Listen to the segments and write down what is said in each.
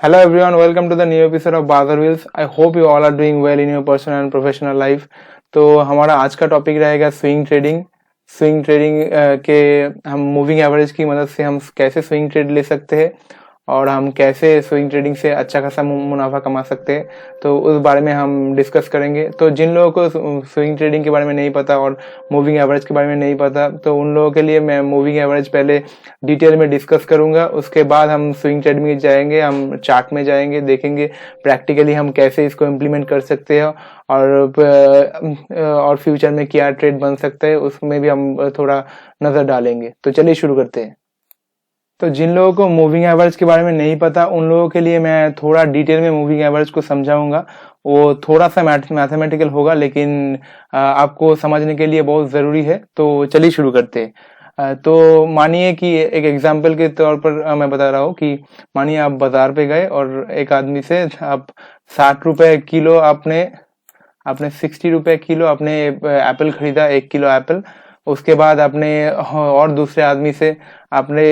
Hello everyone, welcome to the new episode of Bazaar Wheels. I hope you all are doing well in your personal and professional life. तो हमारा आज का topic रहेगा swing trading. Swing trading के हम moving average की मदद से हम कैसे स्विंग ट्रेड ले सकते हैं और हम कैसे स्विंग ट्रेडिंग से अच्छा खासा मुनाफा कमा सकते हैं, तो उस बारे में हम डिस्कस करेंगे। तो जिन लोगों को स्विंग ट्रेडिंग के बारे में नहीं पता और मूविंग एवरेज के बारे में नहीं पता, तो उन लोगों के लिए मैं मूविंग एवरेज पहले डिटेल में डिस्कस करूंगा। उसके बाद हम स्विंग ट्रेड में जाएंगे, हम चार्ट में जाएंगे, देखेंगे प्रैक्टिकली हम कैसे इसको इम्प्लीमेंट कर सकते हैं और फ्यूचर में क्या ट्रेड बन सकता है उसमें भी हम थोड़ा नजर डालेंगे। तो चलिए शुरू करते हैं। तो जिन लोगों को मूविंग एवरेज के बारे में नहीं पता, उन लोगों के लिए मैं थोड़ा डिटेल में मूविंग एवरेज को समझाऊंगा। वो थोड़ा सा मैथमेटिकल होगा, लेकिन आपको समझने के लिए बहुत ज़रूरी है। तो चलिए शुरू करते हैं। तो मानिए कि एक एग्जांपल के तौर पर मैं बता रहा हूँ कि मानिए आप बाजार पे गए और एक आदमी से आप 60 रुपए किलो आपने 60 रुपए किलो आपने एप्पल खरीदा, 1 किलो एप्पल। उसके बाद आपने और दूसरे आदमी से आपने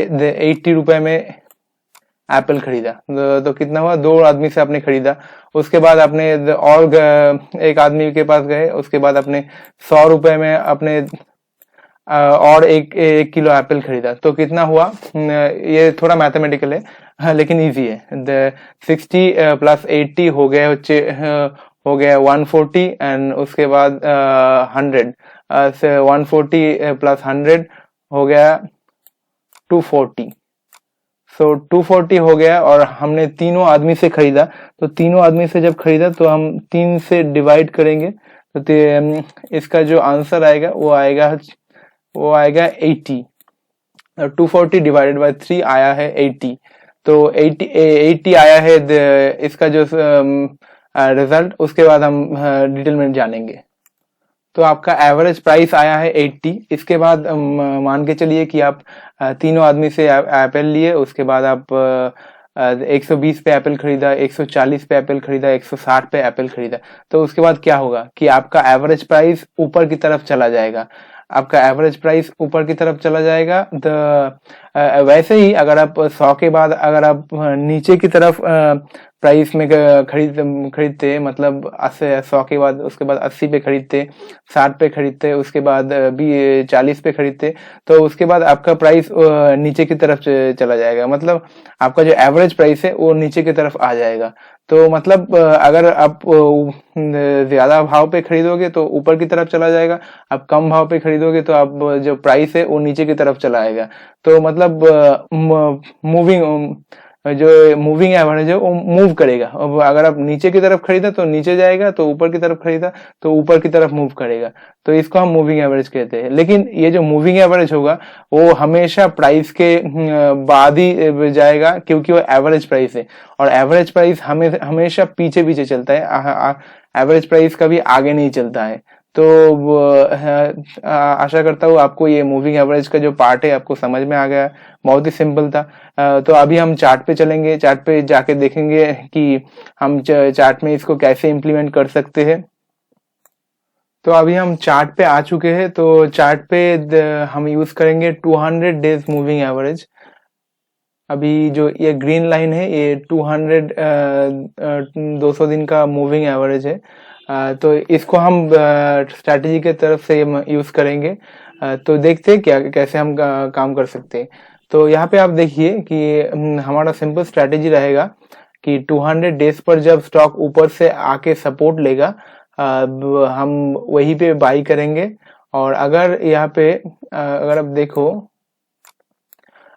80 रुपए में एप्पल खरीदा। तो कितना हुआ, 2 आदमी से आपने खरीदा। उसके बाद आपने और एक आदमी के पास गए, उसके बाद आपने 100 रुपए में आपने और एक किलो एप्पल खरीदा। तो कितना हुआ, ये थोड़ा मैथमेटिकल है, हाँ, लेकिन इजी है। 60 प्लस 80 हो गया 140, एंड उसके बाद 100 से 140 प्लस 100 हो गया 240। सो 240 हो गया, और हमने तीनों आदमी से खरीदा। तो तीनों आदमी से जब खरीदा तो हम 3 से डिवाइड करेंगे, तो इसका जो आंसर आएगा वो आएगा 80। 240 डिवाइडेड बाय 3 आया है 80। तो 80 आया है इसका जो रिजल्ट। उसके बाद हम डिटेल में जानेंगे। तो आपका एवरेज प्राइस आया है 80। इसके बाद मान के चलिए कि आप तीनों आदमी से एप्पल लिए। उसके बाद आप 120 पे एप्पल खरीदा, 140 पे एप्पल खरीदा, 160 पे एप्पल खरीदा। तो उसके बाद क्या होगा कि आपका एवरेज प्राइस ऊपर की तरफ चला जाएगा। आपका एवरेज प्राइस ऊपर की तरफ चला जाएगा। वैसे ही अगर आप 100 के बाद अगर आप नीचे की तरफ प्राइस में खरीदते, मतलब 100 के बाद उसके बाद 80 पे खरीदते, 60 पे खरीदते, उसके बाद भी 40 पे खरीदते, तो उसके बाद आपका प्राइस नीचे की तरफ चला जाएगा। मतलब आपका जो एवरेज प्राइस है वो नीचे की तरफ आ जाएगा। तो मतलब अगर आप ज्यादा भाव पे खरीदोगे तो ऊपर की तरफ चला जाएगा, आप कम भाव पे खरीदोगे तो आप जो प्राइस है वो नीचे की तरफ चला आएगा। तो मतलब मूविंग एवरेज है वो मूव करेगा। अब अगर आप नीचे की तरफ खरीदा तो नीचे जाएगा, तो ऊपर की तरफ खरीदा तो ऊपर की तरफ मूव करेगा। तो इसको हम मूविंग एवरेज कहते हैं। लेकिन ये जो मूविंग एवरेज होगा वो हमेशा प्राइस के बाद ही जाएगा, क्योंकि वो एवरेज प्राइस है, और एवरेज प्राइस हमेशा पीछे पीछे चलता है। एवरेज प्राइस कभी आगे नहीं चलता है। तो आशा करता हूँ आपको ये मूविंग एवरेज का जो पार्ट है आपको समझ में आ गया। बहुत ही सिंपल था। तो अभी हम चार्ट पे चलेंगे, चार्ट पे जाके देखेंगे कि हम चार्ट में इसको कैसे इम्प्लीमेंट कर सकते हैं। तो अभी हम चार्ट पे आ चुके हैं। तो चार्ट पे हम यूज करेंगे 200 डेज मूविंग एवरेज। अभी जो ये ग्रीन लाइन है ये 200 दिन का मूविंग एवरेज है। तो इसको हम स्ट्रैटेजी के तरफ से यूज करेंगे। तो देखते हैं क्या कैसे हम काम कर सकते हैं। तो यहाँ पे आप देखिए कि हमारा सिंपल स्ट्रैटेजी रहेगा कि 200 डेज पर जब स्टॉक ऊपर से आके सपोर्ट लेगा, हम वहीं पे बाई करेंगे। और अगर यहाँ पे अगर आप देखो,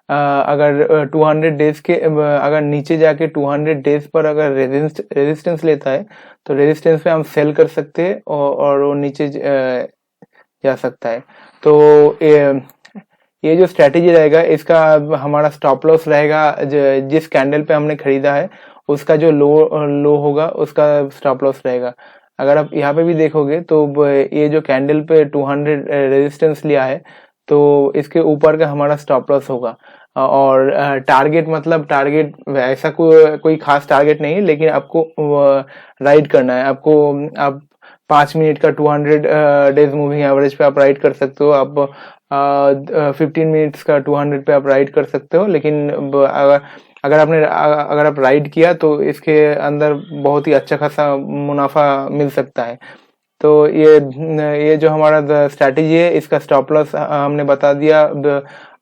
अगर 200 डेज के अगर नीचे जाके 200 डेज पर अगर रेजिस्टेंस लेता है तो रेजिस्टेंस पे हम सेल कर सकते हैं, और वो नीचे जा सकता है। तो ये जो स्ट्रेटेजी रहेगा इसका हमारा स्टॉप लॉस रहेगा जिस कैंडल पे हमने खरीदा है उसका जो लो होगा उसका स्टॉप लॉस रहेगा। अगर आप यहाँ पे भी देखोगे तो ये जो कैंडल पे 200 रेजिस्टेंस लिया है, तो इसके ऊपर का हमारा स्टॉप लॉस होगा। और टारगेट, मतलब टारगेट ऐसा कोई खास टारगेट नहीं है, लेकिन आपको राइड करना है। आप 5 मिनट का 200 डेज मूविंग एवरेज पे आप राइड कर सकते हो। आप 15 मिनट्स का 200 पे आप राइड कर सकते हो। लेकिन अगर अगर आप राइड किया तो इसके अंदर बहुत ही अच्छा खासा मुनाफा मिल सकता है। तो ये जो हमारा स्ट्रैटेजी है, इसका स्टॉप लॉस हमने बता दिया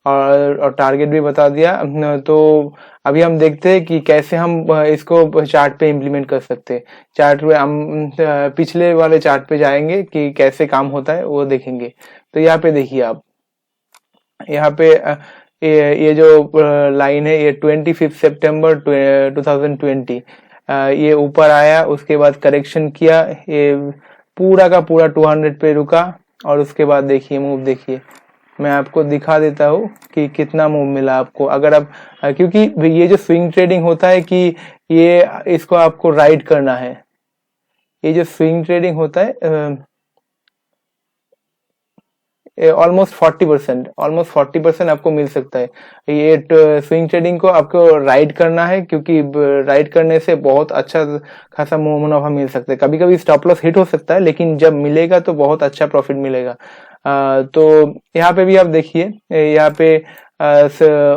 और टारगेट भी बता दिया। तो अभी हम देखते हैं कि कैसे हम इसको चार्ट पे इम्प्लीमेंट कर सकते हैं। चार्ट पे हम पिछले वाले चार्ट पे जाएंगे कि कैसे काम होता है वो देखेंगे। तो यहाँ पे देखिए आप, यहाँ पे ये जो लाइन है, ये 25 सितंबर 2020 ये ऊपर आया, उसके बाद करेक्शन किया, ये पूरा का पूरा 200 पे रुका और उसके बाद देखिए मूव, देखिए मैं आपको दिखा देता हूँ कि कितना मूव मिला आपको। अगर आप क्योंकि ये जो स्विंग ट्रेडिंग होता है कि ये इसको आपको राइड करना है। ये जो स्विंग ट्रेडिंग होता है ऑलमोस्ट 40% आपको मिल सकता है। ये स्विंग ट्रेडिंग को आपको राइड करना है, क्योंकि राइड करने से बहुत अच्छा खासा मुनाफा मिल सकता है। कभी कभी स्टॉप लॉस हिट हो सकता है, लेकिन जब मिलेगा तो बहुत अच्छा प्रॉफिट मिलेगा। तो यहाँ पे भी आप देखिए, यहाँ पे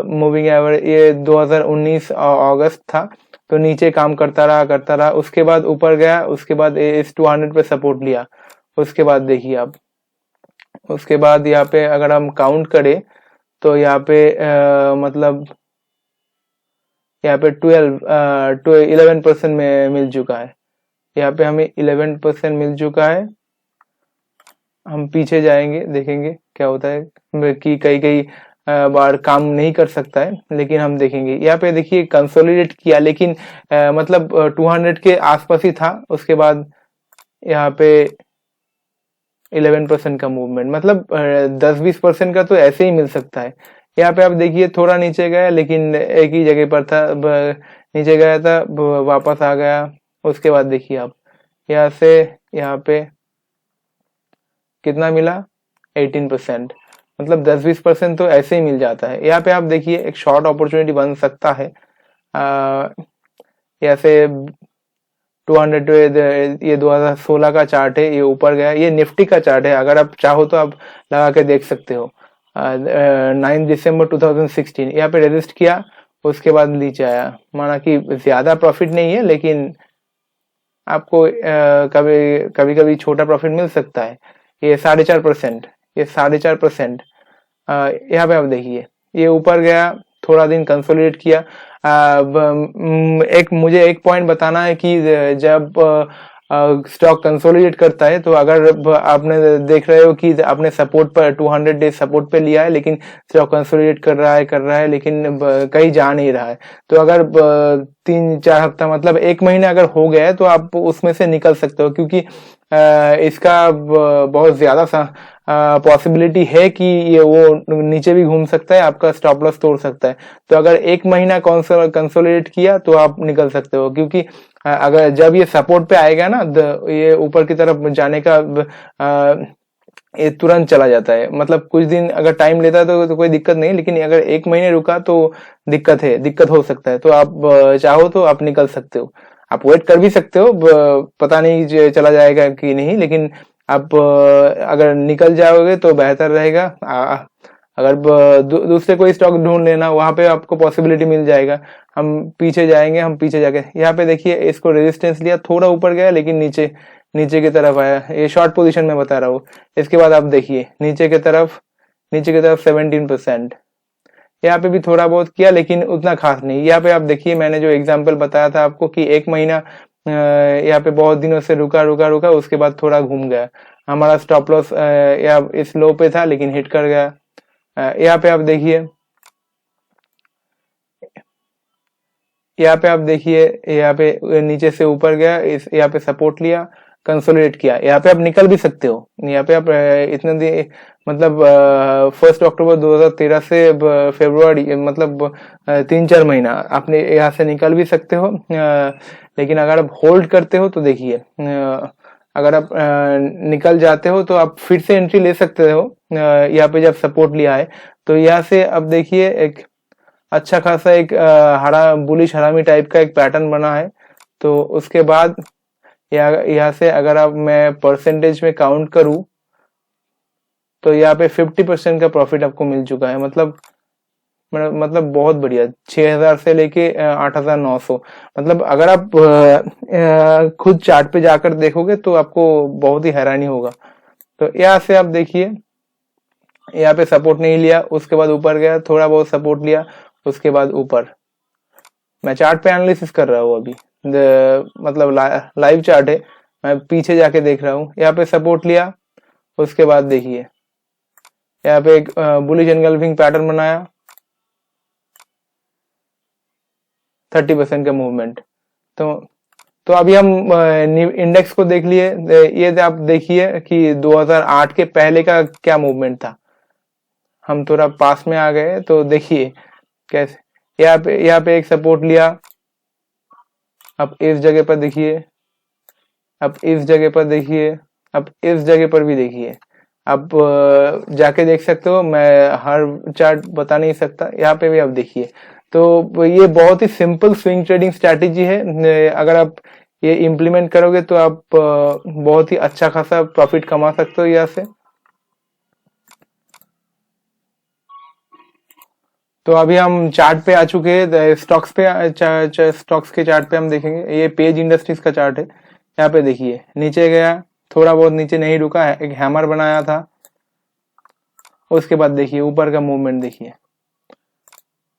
मूविंग एवरेज ये 2019 अगस्त था, तो नीचे काम करता रहा, उसके बाद ऊपर गया, उसके बाद इस 200 पे सपोर्ट लिया। उसके बाद देखिए आप, उसके बाद यहाँ पे अगर हम काउंट करें तो यहाँ पे मतलब यहाँ पे 11% में मिल चुका है। यहाँ पे हमें 11% मिल चुका है। हम पीछे जाएंगे, देखेंगे क्या होता है कि कई बार काम नहीं कर सकता है, लेकिन हम देखेंगे। यहाँ पे देखिए कंसोलिडेट किया, लेकिन मतलब 200 के आसपास ही था। उसके बाद यहाँ पे 11% का मूवमेंट, मतलब 10-20% का तो ऐसे ही मिल सकता है। यहाँ पे आप देखिए थोड़ा नीचे गया, लेकिन एक ही जगह पर था, नीचे गया था, वापस आ गया। उसके बाद देखिए आप, यहाँ से यहाँ पे कितना मिला, 18%। मतलब 10-20% तो ऐसे ही मिल जाता है। यहाँ पे आप देखिए एक शॉर्ट अपॉर्चुनिटी बन सकता है। ऐसे 200 ये 2016 का चार्ट है, ये ऊपर गया, ये निफ्टी का चार्ट है। अगर आप चाहो तो आप लगा के देख सकते हो। 9 दिसंबर 2016 यहाँ पे रेजिस्ट किया, उसके बाद नीचे आया। माना कि ज्यादा प्रॉफिट नहीं है, लेकिन आपको कभी कभी छोटा प्रॉफिट मिल सकता है। ये 4.5%, ये 4.5%। यहाँ पे आप देखिए ये ऊपर गया, थोड़ा दिन कंसोलिडेट किया। मुझे एक पॉइंट बताना है कि जब स्टॉक कंसोलिडेट करता है, तो अगर आपने देख रहे हो कि आपने सपोर्ट पर 200 डे सपोर्ट पे लिया है, लेकिन स्टॉक कंसोलिडेट कर रहा है, लेकिन कहीं जा नहीं रहा है, तो अगर 3-4 हफ्ता मतलब 1 महीना अगर हो गया है, तो आप उसमें से निकल सकते हो, क्योंकि इसका बहुत ज्यादा पॉसिबिलिटी है कि ये वो नीचे भी घूम सकता है, आपका स्टॉप लॉस तोड़ सकता है। तो अगर 1 महीना कंसोलिडेट किया तो आप निकल सकते हो, क्योंकि अगर जब ये सपोर्ट पे आएगा ना, ये ऊपर की तरफ जाने का ये तुरंत चला जाता है। मतलब कुछ दिन अगर टाइम लेता है तो कोई दिक्कत नहीं, लेकिन अगर 1 महीने रुका तो दिक्कत हो सकता है। तो आप चाहो तो आप निकल सकते हो, आप वेट कर भी सकते हो, पता नहीं चला जाएगा कि नहीं, लेकिन आप अगर निकल जाओगे तो बेहतर रहेगा। अगर दूसरे कोई स्टॉक ढूंढ लेना, वहां पे आपको पॉसिबिलिटी मिल जाएगा। हम पीछे जाएंगे, हम पीछे जाके यहाँ पे देखिए इसको रेजिस्टेंस लिया, थोड़ा ऊपर गया, लेकिन नीचे की तरफ आया। ये शॉर्ट पोजीशन में बता रहा हूँ। इसके बाद आप देखिए नीचे की तरफ 17%। यहाँ पे भी थोड़ा बहुत किया, लेकिन उतना खास नहीं। यहाँ पे आप देखिए मैंने जो एग्जांपल बताया था आपको कि 1 महीना यहाँ पे बहुत दिनों से रुका, उसके बाद थोड़ा घूम गया। हमारा स्टॉप लॉस या इस लो पे था, लेकिन हिट कर गया। यहाँ पे आप देखिए, यहाँ पे नीचे से ऊपर गया, यहाँ पे सपोर्ट लिया, कंसोलिडेट किया। यहाँ पे आप निकल भी सकते हो। यहाँ पे आप मतलब 1 अक्टूबर 2013 से फरवरी, मतलब 3-4 महीना आपने यहाँ से निकल भी सकते हो। लेकिन अगर आप होल्ड करते हो तो देखिए, अगर आप निकल जाते हो तो आप फिर से एंट्री ले सकते हो। यहाँ पे जब सपोर्ट लिया है, तो यहाँ से अब देखिए एक अच्छा खासा एक बुलिश हरामी टाइप का एक पैटर्न बना है। तो उसके बाद यहाँ से अगर आप मैं परसेंटेज में काउंट करूं, तो यहाँ पे 50% का प्रॉफिट आपको मिल चुका है। मतलब मतलब बहुत बढ़िया, 6000 से लेके 8900। मतलब अगर आप खुद चार्ट पे जाकर देखोगे तो आपको बहुत ही हैरानी होगा। तो यहाँ से आप देखिए, यहाँ पे सपोर्ट नहीं लिया, उसके बाद ऊपर गया, थोड़ा बहुत सपोर्ट लिया, उसके बाद ऊपर। मैं चार्ट पे एनालिसिस कर रहा हूँ अभी, मतलब लाइव चार्ट है, मैं पीछे जाके देख रहा हूँ। यहाँ पे सपोर्ट लिया, उसके बाद देखिए यहाँ पे एक बुलिश एनगल्फिंग पैटर्न बनाया, 30% का मूवमेंट। तो अभी हम इंडेक्स को देख लिए। ये आप देखिए कि 2008 के पहले का क्या मूवमेंट था। हम थोड़ा पास में आ गए तो देखिए कैसे यहाँ पे एक सपोर्ट लिया, अब इस जगह पर देखिए, अब इस जगह पर देखिए, अब इस जगह पर भी देखिए। आप जाके देख सकते हो, मैं हर चार्ट बता नहीं सकता, यहाँ पे भी आप देखिए। तो ये बहुत ही सिंपल स्विंग ट्रेडिंग स्ट्रैटेजी है। अगर आप ये इम्प्लीमेंट करोगे तो आप बहुत ही अच्छा खासा प्रॉफिट कमा सकते हो यहाँ से। तो अभी हम चार्ट पे आ चुके हैं, स्टॉक्स पे, स्टॉक्स के चार्ट पे हम देखेंगे। ये पेज इंडस्ट्रीज का चार्ट है। यहाँ पे देखिए नीचे गया, थोड़ा बहुत नीचे नहीं रुका, एक हैमर बनाया था, उसके बाद देखिए ऊपर का मूवमेंट देखिए।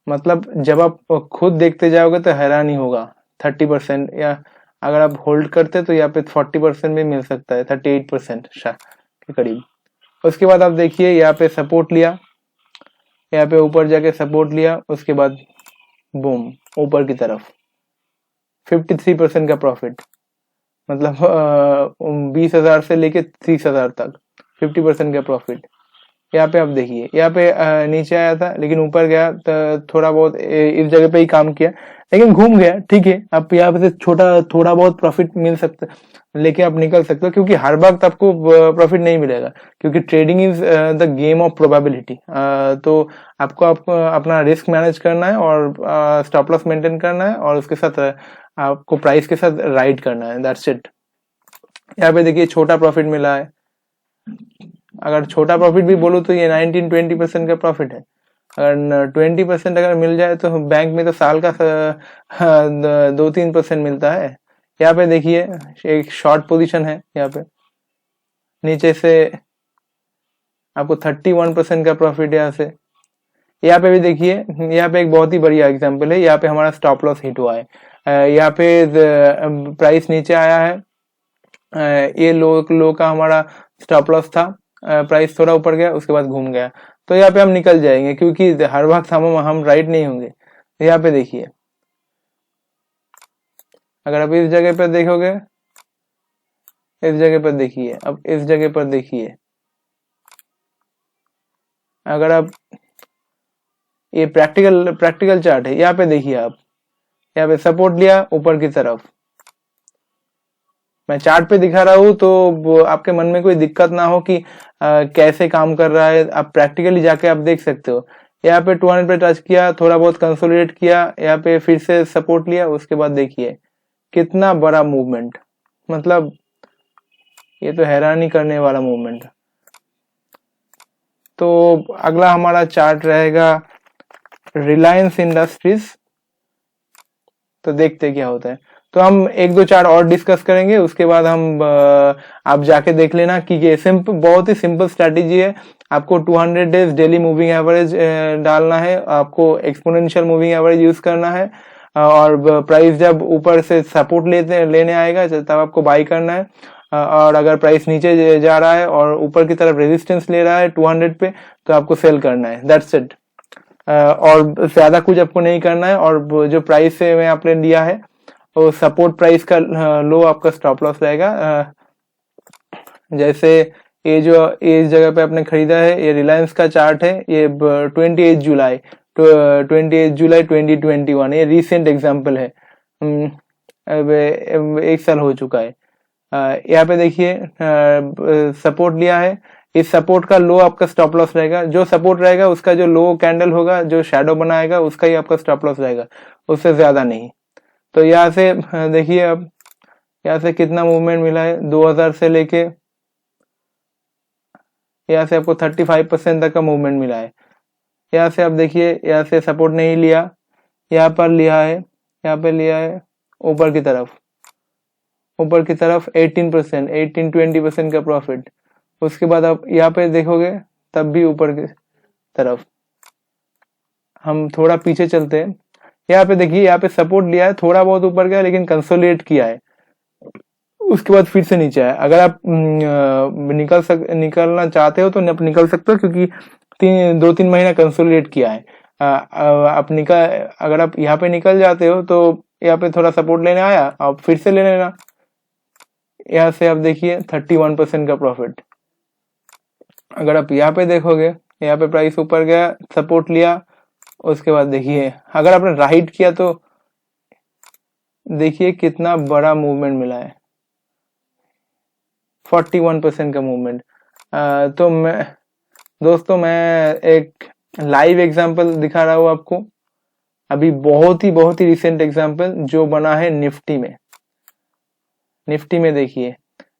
मतलब जब आप खुद देखते जाओगे तो हैरान ही होगा। 30%, या अगर आप होल्ड करते तो यहाँ पे 40% भी मिल सकता है, 38% के करीब। उसके बाद आप देखिए यहाँ पे सपोर्ट लिया, यहाँ पे ऊपर जाके सपोर्ट लिया, उसके बाद बूम ऊपर की तरफ 53% का प्रॉफिट। मतलब 20,000 से लेके 30,000 तक 50% का प्रॉफिट। यहाँ पे आप देखिए, यहाँ पे नीचे आया था लेकिन ऊपर गया, तो थोड़ा बहुत इस जगह पे ही काम किया, लेकिन घूम गया। ठीक है, आप यहाँ पे से थोड़ा बहुत प्रॉफिट मिल सकता, लेके आप निकल सकते हो, क्योंकि हर वक्त आपको प्रॉफिट नहीं मिलेगा, क्योंकि trading is the game of probability. तो आपको अपना रिस्क मैनेज करना है और स्टॉप लॉस मेंटेन करना है, और उसके साथ आपको प्राइस के साथ राइड करना है, दैट्स इट। यहाँ पे देखिए छोटा प्रॉफिट मिला है। अगर छोटा प्रॉफिट भी बोलो तो ये 19-20% का प्रॉफिट है। अगर 20% अगर मिल जाए तो बैंक में तो साल का 2-3% मिलता है। यहाँ पे देखिए एक शॉर्ट पोजीशन है, यहाँ पे नीचे से आपको 31% का प्रॉफिट यहाँ से। यहाँ पे भी देखिए, यहाँ पे एक बहुत ही बढ़िया एग्जांपल है। यहाँ पे हमारा स्टॉप लॉस हिट हुआ है। यहाँ पे प्राइस नीचे आया है, ये लो का हमारा स्टॉप लॉस था। प्राइस थोड़ा ऊपर गया, उसके बाद घूम गया, तो यहाँ पे हम निकल जाएंगे, क्योंकि हर वक्त हम राइट नहीं होंगे। यहाँ पे देखिए, अगर आप इस जगह पर देखोगे, इस जगह पर देखिए, अब इस जगह पर देखिए, अगर आप ये प्रैक्टिकल चार्ट है, यहाँ पे देखिए आप, यहाँ पे सपोर्ट लिया ऊपर की तरफ। मैं चार्ट पे दिखा रहा हूँ तो आपके मन में कोई दिक्कत ना हो कि कैसे काम कर रहा है, आप प्रैक्टिकली जाके आप देख सकते हो। यहाँ पे 200 पे टच किया, थोड़ा बहुत कंसोलिडेट किया, यहाँ पे फिर से सपोर्ट लिया, उसके बाद देखिए कितना बड़ा मूवमेंट। मतलब ये तो हैरानी करने वाला मूवमेंट। तो अगला हमारा चार्ट रहेगा रिलायंस इंडस्ट्रीज। तो देखते क्या होता है। तो हम एक दो चार्ट और डिस्कस करेंगे, उसके बाद हम आप जाके देख लेना कि ये बहुत ही सिंपल स्ट्रैटेजी है। आपको 200 डेज डेली मूविंग एवरेज डालना है, आपको एक्सपोनेंशियल मूविंग एवरेज यूज करना है, और प्राइस जब ऊपर से सपोर्ट लेने आएगा तब आपको बाई करना है, और अगर प्राइस नीचे जा रहा है और ऊपर की तरफ रेजिस्टेंस ले रहा है 200 पे, तो आपको सेल करना है, दैट्स इट। और ज्यादा कुछ आपको नहीं करना है। और जो प्राइस से मैं आपने लिया है वो सपोर्ट प्राइस का लो आपका स्टॉप लॉस रहेगा। जैसे ये जो इस जगह पे आपने खरीदा है, ये रिलायंस का चार्ट है, ये 28 जुलाई 2021, ये रिसेंट एग्जांपल है। अब एक साल हो चुका है। यहाँ पे देखिए सपोर्ट लिया है, इस सपोर्ट का लो आपका स्टॉप लॉस रहेगा। जो सपोर्ट रहेगा उसका जो लो कैंडल होगा, जो शैडो बनाएगा, उसका ही आपका स्टॉप लॉस रहेगा, उससे ज्यादा नहीं। तो यहाँ से देखिए, अब यहाँ से कितना मूवमेंट मिला है, 2000 से लेके यहाँ से आपको 35% तक का मूवमेंट मिला है। यहाँ से आप देखिए, यहाँ से सपोर्ट नहीं लिया, यहाँ पर लिया है, यहाँ पे लिया है ऊपर की तरफ, ऊपर की तरफ 18%, 18-20% का प्रॉफिट। उसके बाद आप यहाँ पे देखोगे तब भी ऊपर की तरफ। हम थोड़ा पीछे चलते हैं, यहाँ पे देखिए, यहाँ पे सपोर्ट लिया है, थोड़ा बहुत ऊपर गया लेकिन कंसोलिडेट किया है, उसके बाद फिर से नीचे आया। अगर आप निकलना चाहते हो तो आप निकल सकते हो, क्योंकि 2-3 महीना कंसोलिडेट किया है। आप अगर आप यहाँ पे निकल जाते हो तो यहाँ पे थोड़ा सपोर्ट लेने आया, आप फिर से ले लेना। यहाँ से आप देखिए 31% का प्रॉफिट। अगर आप यहाँ पे देखोगे, यहाँ पे प्राइस ऊपर गया, सपोर्ट लिया, उसके बाद देखिए अगर आपने राइट किया तो देखिए कितना बड़ा मूवमेंट मिला है, 41% का मूवमेंट। तो दोस्तों मैं एक लाइव एग्जांपल दिखा रहा हूँ आपको, अभी बहुत ही रिसेंट एग्जांपल जो बना है निफ्टी में। निफ्टी में देखिए,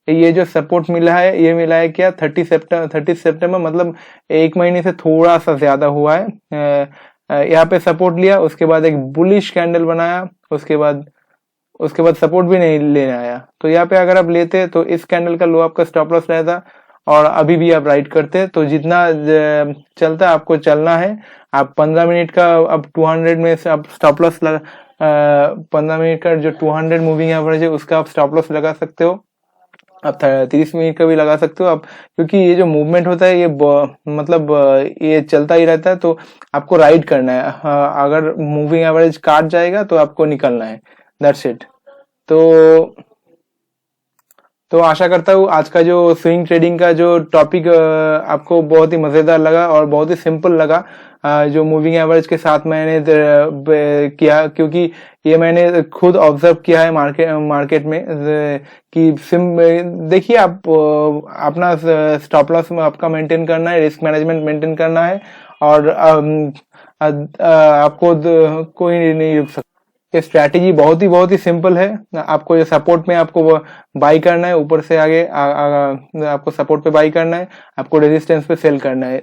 ये जो सपोर्ट मिला है, ये मिला है क्या 30 सितंबर, मतलब 1 महीने से थोड़ा सा ज्यादा हुआ है। यहाँ पे सपोर्ट लिया, उसके बाद एक बुलिश कैंडल बनाया, उसके बाद सपोर्ट भी नहीं लेने आया। तो यहाँ पे अगर आप लेते तो इस कैंडल का लो आपका स्टॉप लॉस रहता, और अभी भी आप राइट करते। तो जितना चलता है आपको चलना है। आप 15 मिनट का, अब 200 में से आप स्टॉप लॉस 15 मिनट का जो 200 मूविंग एवरेज है उसका आप स्टॉप लॉस लगा सकते हो। आप 30 मिनट का भी लगा सकते हो आप, क्योंकि ये जो मूवमेंट होता है ये मतलब ये चलता ही रहता है, तो आपको राइड करना है। अगर मूविंग एवरेज काट जाएगा तो आपको निकलना है, दैट्स इट। तो आशा करता हूँ आज का जो स्विंग ट्रेडिंग का जो टॉपिक आपको बहुत ही मजेदार लगा और बहुत ही सिंपल लगा। जो मूविंग एवरेज के साथ मैंने किया, क्योंकि ये मैंने खुद ऑब्जर्व किया है मार्केट में कि देखिए आप अपना स्टॉप लॉस में आपका मेंटेन करना है, रिस्क मैनेजमेंट मेंटेन करना है, और आपको कोई नहीं रुक सकता। ये स्ट्रैटेजी बहुत ही सिंपल है। आपको ये सपोर्ट में आपको बाई करना है, ऊपर से आगे आपको सपोर्ट पे बाई करना है, आपको रेजिस्टेंस पे सेल करना है।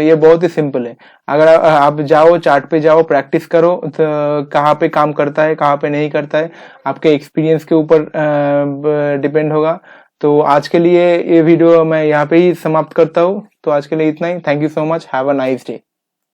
ये बहुत ही सिंपल है। अगर आप जाओ चार्ट पे जाओ, प्रैक्टिस करो तो कहाँ पे काम करता है कहाँ पे नहीं करता है, आपके एक्सपीरियंस के ऊपर डिपेंड होगा। तो आज के लिए ये वीडियो मैं यहाँ पे ही समाप्त करता हूँ। तो आज के लिए इतना ही। Thank you so much, have a nice day.